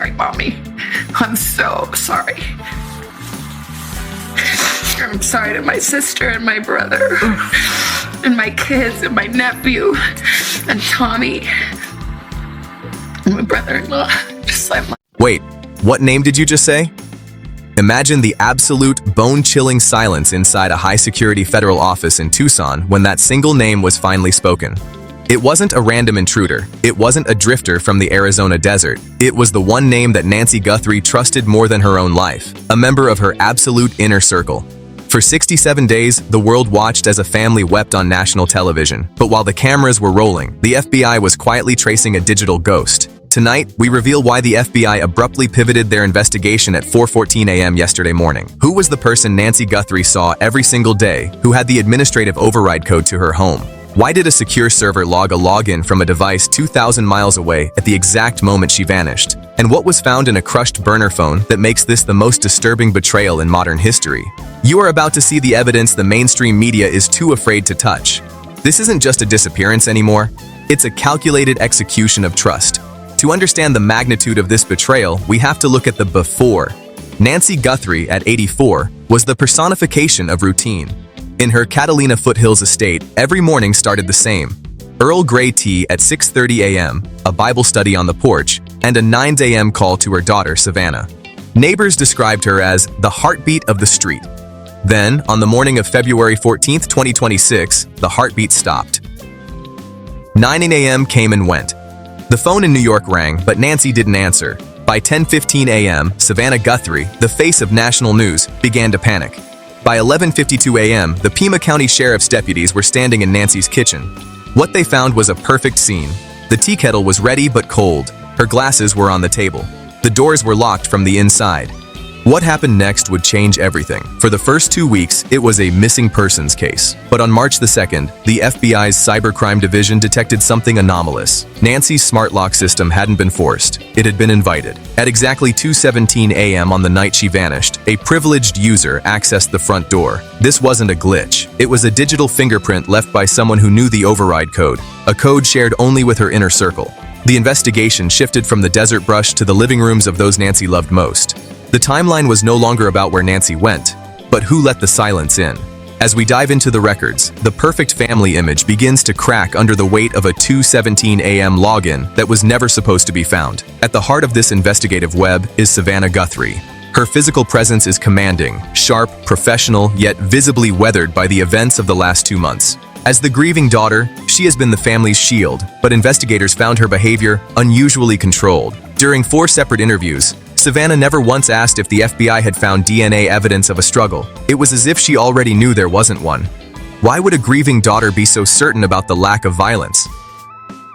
sorry, Mommy. I'm so sorry. I'm sorry to my sister and my brother and my kids and my nephew and Tommy and my brother-in-law. Wait, what name did you just say? Imagine the absolute bone-chilling silence inside a high-security federal office in Tucson when that single name was finally spoken. It wasn't a random intruder. It wasn't a drifter from the Arizona desert. It was the one name that Nancy Guthrie trusted more than her own life, a member of her absolute inner circle. For 67 days, the world watched as a family wept on national television. But while the cameras were rolling, the FBI was quietly tracing a digital ghost. Tonight, we reveal why the FBI abruptly pivoted their investigation at 4:14 a.m. yesterday morning. Who was the person Nancy Guthrie saw every single day who had the administrative override code to her home? Why did a secure server log a login from a device 2,000 miles away at the exact moment she vanished? And what was found in a crushed burner phone that makes this the most disturbing betrayal in modern history? You are about to see the evidence the mainstream media is too afraid to touch. This isn't just a disappearance anymore. It's a calculated execution of trust. To understand the magnitude of this betrayal, we have to look at the before. Nancy Guthrie, at 84, was the personification of routine. In her Catalina Foothills estate, every morning started the same. Earl Grey tea at 6:30 a.m., a Bible study on the porch, and a 9 a.m. call to her daughter, Savannah. Neighbors described her as the heartbeat of the street. Then, on the morning of February 14, 2026, the heartbeat stopped. 9 a.m. came and went. The phone in New York rang, but Nancy didn't answer. By 10:15 a.m., Savannah Guthrie, the face of national news, began to panic. By 11:52 a.m., the Pima County Sheriff's deputies were standing in Nancy's kitchen. What they found was a perfect scene. The tea kettle was ready but cold. Her glasses were on the table. The doors were locked from the inside. What happened next would change everything. For the first 2 weeks, it was a missing persons case. But on March the 2nd, the FBI's cybercrime division detected something anomalous. Nancy's smart lock system hadn't been forced. It had been invited. At exactly 2:17 a.m. on the night she vanished, a privileged user accessed the front door. This wasn't a glitch. It was a digital fingerprint left by someone who knew the override code, a code shared only with her inner circle. The investigation shifted from the desert brush to the living rooms of those Nancy loved most. The timeline was no longer about where Nancy went, but who let the silence in. As we dive into the records, the perfect family image begins to crack under the weight of a 2:17 a.m. login that was never supposed to be found. At the heart of this investigative web is Savannah Guthrie. Her physical presence is commanding, sharp, professional, yet visibly weathered by the events of the last 2 months. As the grieving daughter, she has been the family's shield, but investigators found her behavior unusually controlled. During 4 separate interviews, Savannah never once asked if the FBI had found DNA evidence of a struggle. It was as if she already knew there wasn't one. Why would a grieving daughter be so certain about the lack of violence?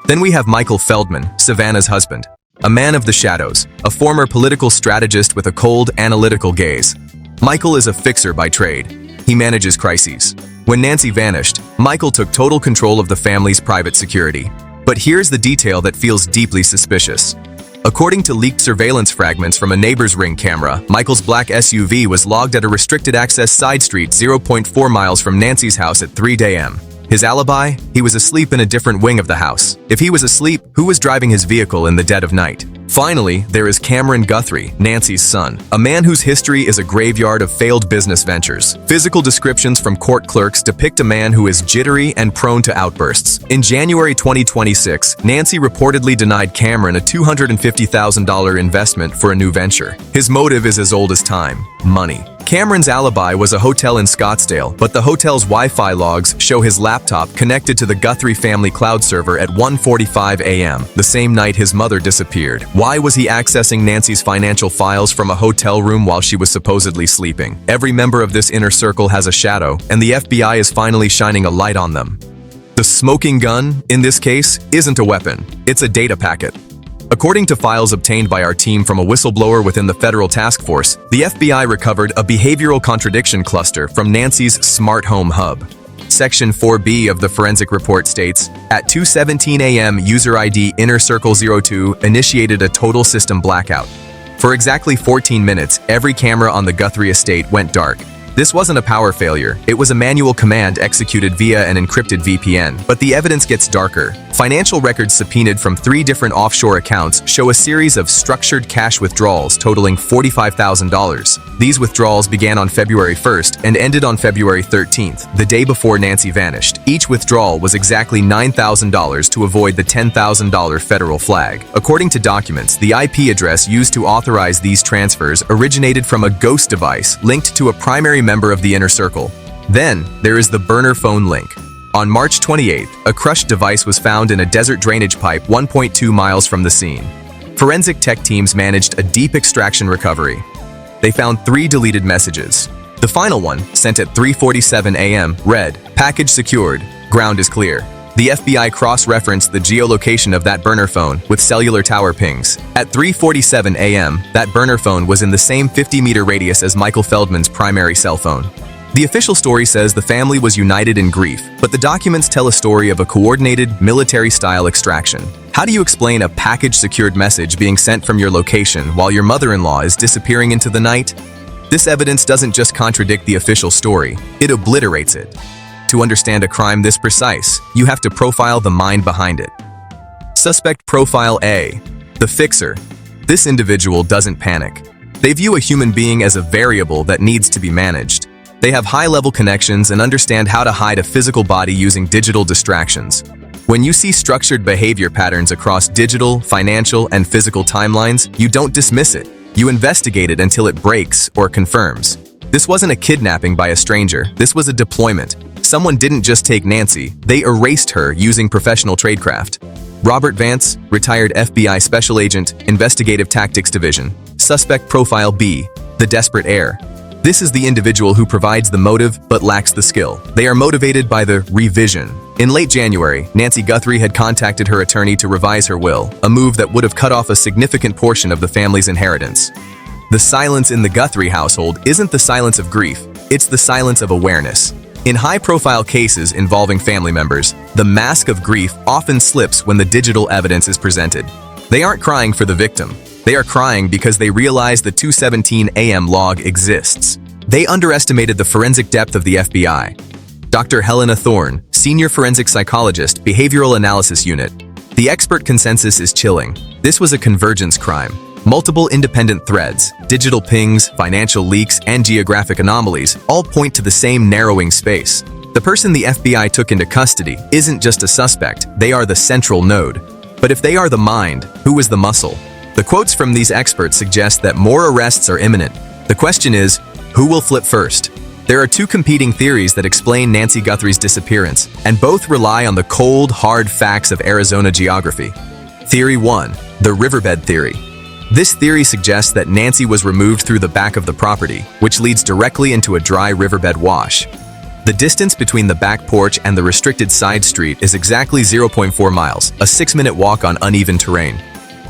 Then we have Michael Feldman, Savannah's husband, a man of the shadows, a former political strategist with a cold, analytical gaze. Michael is a fixer by trade. He manages crises. When Nancy vanished, Michael took total control of the family's private security. But here's the detail that feels deeply suspicious. According to leaked surveillance fragments from a neighbor's Ring camera, Michael's black SUV was logged at a restricted access side street 0.4 miles from Nancy's house at 3 a.m. His alibi? He was asleep in a different wing of the house. If he was asleep, who was driving his vehicle in the dead of night? Finally, there is Cameron Guthrie, Nancy's son, a man whose history is a graveyard of failed business ventures. Physical descriptions from court clerks depict a man who is jittery and prone to outbursts. In January 2026, Nancy reportedly denied Cameron a $250,000 investment for a new venture. His motive is as old as time: money. Cameron's alibi was a hotel in Scottsdale, but the hotel's Wi-Fi logs show his laptop connected to the Guthrie family cloud server at 1:45 a.m., the same night his mother disappeared. Why was he accessing Nancy's financial files from a hotel room while she was supposedly sleeping? Every member of this inner circle has a shadow, and the FBI is finally shining a light on them. The smoking gun, in this case, isn't a weapon. It's a data packet. According to files obtained by our team from a whistleblower within the federal task force, the FBI recovered a behavioral contradiction cluster from Nancy's smart home hub. Section 4B of the forensic report states, at 2:17 a.m. user ID Inner Circle 02 initiated a total system blackout. For exactly 14 minutes, every camera on the Guthrie estate went dark. This wasn't a power failure, it was a manual command executed via an encrypted VPN. But the evidence gets darker. Financial records subpoenaed from 3 different offshore accounts show a series of structured cash withdrawals totaling $45,000. These withdrawals began on February 1st and ended on February 13th, the day before Nancy vanished. Each withdrawal was exactly $9,000 to avoid the $10,000 federal flag. According to documents, the IP address used to authorize these transfers originated from a ghost device linked to a primary member of the inner circle. Then, there is the burner phone link. On March 28th, a crushed device was found in a desert drainage pipe 1.2 miles from the scene. Forensic tech teams managed a deep extraction recovery. They found 3 deleted messages. The final one, sent at 3:47 a.m., read, "Package secured. Ground is clear." The FBI cross-referenced the geolocation of that burner phone with cellular tower pings. At 3:47 a.m., that burner phone was in the same 50-meter radius as Michael Feldman's primary cell phone. The official story says the family was united in grief, but the documents tell a story of a coordinated, military-style extraction. How do you explain a package-secured message being sent from your location while your mother-in-law is disappearing into the night? This evidence doesn't just contradict the official story, it obliterates it. To understand a crime this precise, you have to profile the mind behind it. Suspect Profile A. The fixer. This individual doesn't panic. They view a human being as a variable that needs to be managed. They have high-level connections and understand how to hide a physical body using digital distractions. When you see structured behavior patterns across digital, financial, and physical timelines, you don't dismiss it. You investigate it until it breaks or confirms. This wasn't a kidnapping by a stranger, this was a deployment. Someone didn't just take Nancy, they erased her using professional tradecraft. Robert Vance, retired FBI Special Agent, Investigative Tactics Division. Suspect Profile B, the desperate heir. This is the individual who provides the motive but lacks the skill. They are motivated by the revision. In late January, Nancy Guthrie had contacted her attorney to revise her will, a move that would have cut off a significant portion of the family's inheritance. The silence in the Guthrie household isn't the silence of grief, it's the silence of awareness. In high-profile cases involving family members, the mask of grief often slips when the digital evidence is presented. They aren't crying for the victim. They are crying because they realize the 2:17 a.m. log exists. They underestimated the forensic depth of the FBI. Dr. Helena Thorne, Senior Forensic Psychologist, Behavioral Analysis Unit. The expert consensus is chilling. This was a convergence crime. Multiple independent threads, digital pings, financial leaks, and geographic anomalies all point to the same narrowing space. The person the FBI took into custody isn't just a suspect, they are the central node. But if they are the mind, who is the muscle? The quotes from these experts suggest that more arrests are imminent. The question is, who will flip first? There are 2 competing theories that explain Nancy Guthrie's disappearance, and both rely on the cold, hard facts of Arizona geography. Theory 1, the riverbed theory. This theory suggests that Nancy was removed through the back of the property, which leads directly into a dry riverbed wash. The distance between the back porch and the restricted side street is exactly 0.4 miles, a 6-minute walk on uneven terrain.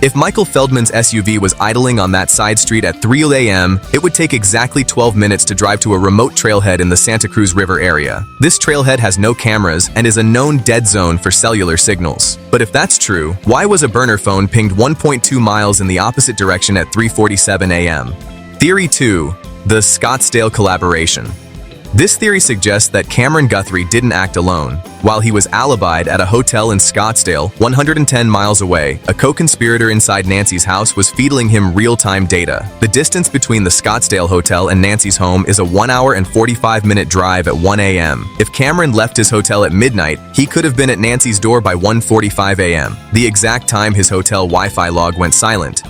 If Michael Feldman's SUV was idling on that side street at 3 a.m., it would take exactly 12 minutes to drive to a remote trailhead in the Santa Cruz River area. This trailhead has no cameras and is a known dead zone for cellular signals. But if that's true, why was a burner phone pinged 1.2 miles in the opposite direction at 3:47 a.m.? Theory 2, the Scottsdale collaboration. This theory suggests that Cameron Guthrie didn't act alone. While he was alibied at a hotel in Scottsdale, 110 miles away, a co-conspirator inside Nancy's house was feeding him real-time data. The distance between the Scottsdale hotel and Nancy's home is a 1 hour and 45-minute drive at 1 a.m. If Cameron left his hotel at midnight, he could have been at Nancy's door by 1:45 a.m., the exact time his hotel Wi-Fi log went silent.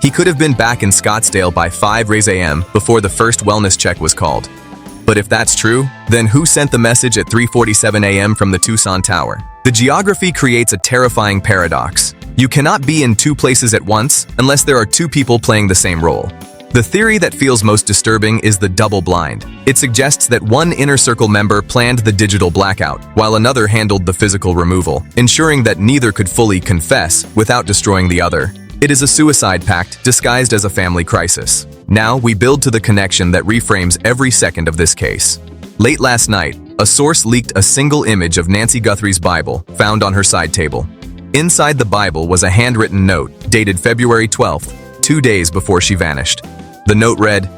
He could have been back in Scottsdale by 5 a.m. before the first wellness check was called. But if that's true, then who sent the message at 3:47 a.m. from the Tucson Tower? The geography creates a terrifying paradox. You cannot be in 2 places at once unless there are 2 people playing the same role. The theory that feels most disturbing is the double blind. It suggests that one inner circle member planned the digital blackout, while another handled the physical removal, ensuring that neither could fully confess without destroying the other. It is a suicide pact disguised as a family crisis. Now we build to the connection that reframes every second of this case. Late last night, a source leaked a single image of Nancy Guthrie's Bible found on her side table. Inside the Bible was a handwritten note dated February 12th, 2 days before she vanished. The note read,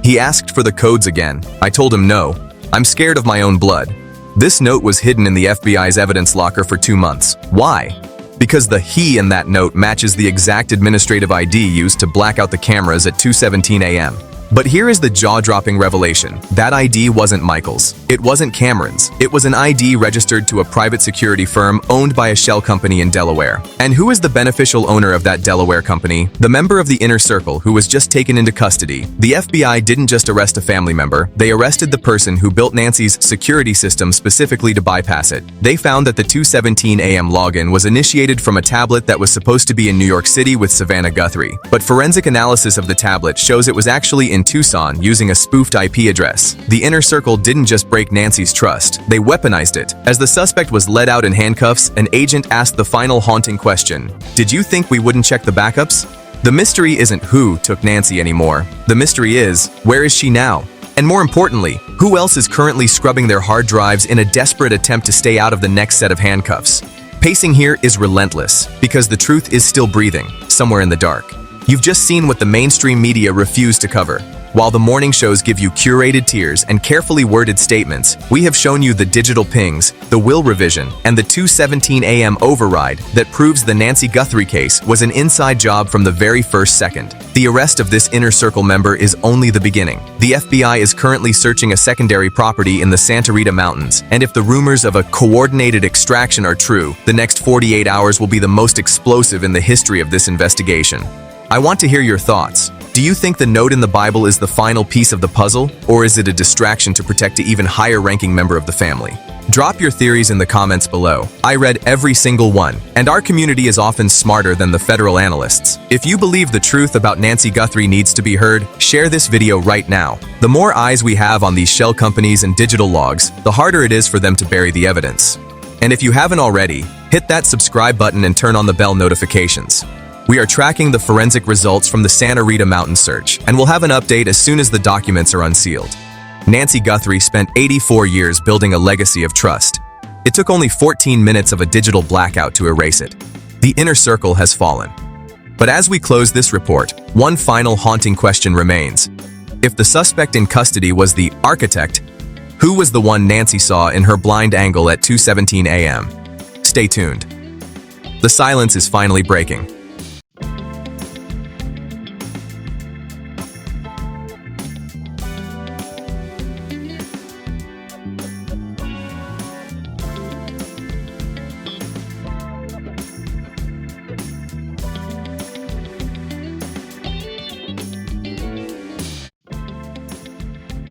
He asked for the codes again. I told him no. I'm scared of my own blood. This note was hidden in the FBI's evidence locker for 2 months. Why? Because the he in that note matches the exact administrative ID used to black out the cameras at 2:17 a.m. But here is the jaw-dropping revelation. That ID wasn't Michael's. It wasn't Cameron's. It was an ID registered to a private security firm owned by a shell company in Delaware. And who is the beneficial owner of that Delaware company? The member of the inner circle who was just taken into custody. The FBI didn't just arrest a family member. They arrested the person who built Nancy's security system specifically to bypass it. They found that the 2:17 a.m. login was initiated from a tablet that was supposed to be in New York City with Savannah Guthrie. But forensic analysis of the tablet shows it was actually in Tucson using a spoofed IP address. The inner circle didn't just break Nancy's trust, they weaponized it. As the suspect was led out in handcuffs, an agent asked the final haunting question. Did you think we wouldn't check the backups? The mystery isn't who took Nancy anymore. The mystery is, where is she now? And more importantly, who else is currently scrubbing their hard drives in a desperate attempt to stay out of the next set of handcuffs? Pacing here is relentless, because the truth is still breathing, somewhere in the dark. You've just seen what the mainstream media refuse to cover. While the morning shows give you curated tears and carefully worded statements, we have shown you the digital pings, the will revision, and the 2:17 a.m. override that proves the Nancy Guthrie case was an inside job from the very first second. The arrest of this inner circle member is only the beginning. The FBI is currently searching a secondary property in the Santa Rita Mountains, and if the rumors of a coordinated extraction are true, the next 48 hours will be the most explosive in the history of this investigation. I want to hear your thoughts. Do you think the note in the Bible is the final piece of the puzzle, or is it a distraction to protect an even higher-ranking member of the family? Drop your theories in the comments below. I read every single one, and our community is often smarter than the federal analysts. If you believe the truth about Nancy Guthrie needs to be heard, share this video right now. The more eyes we have on these shell companies and digital logs, the harder it is for them to bury the evidence. And if you haven't already, hit that subscribe button and turn on the bell notifications. We are tracking the forensic results from the Santa Rita Mountain search, and we'll have an update as soon as the documents are unsealed. Nancy Guthrie spent 84 years building a legacy of trust. It took only 14 minutes of a digital blackout to erase it. The inner circle has fallen. But as we close this report, one final haunting question remains. If the suspect in custody was the architect, who was the one Nancy saw in her blind angle at 2:17 a.m.? Stay tuned. The silence is finally breaking.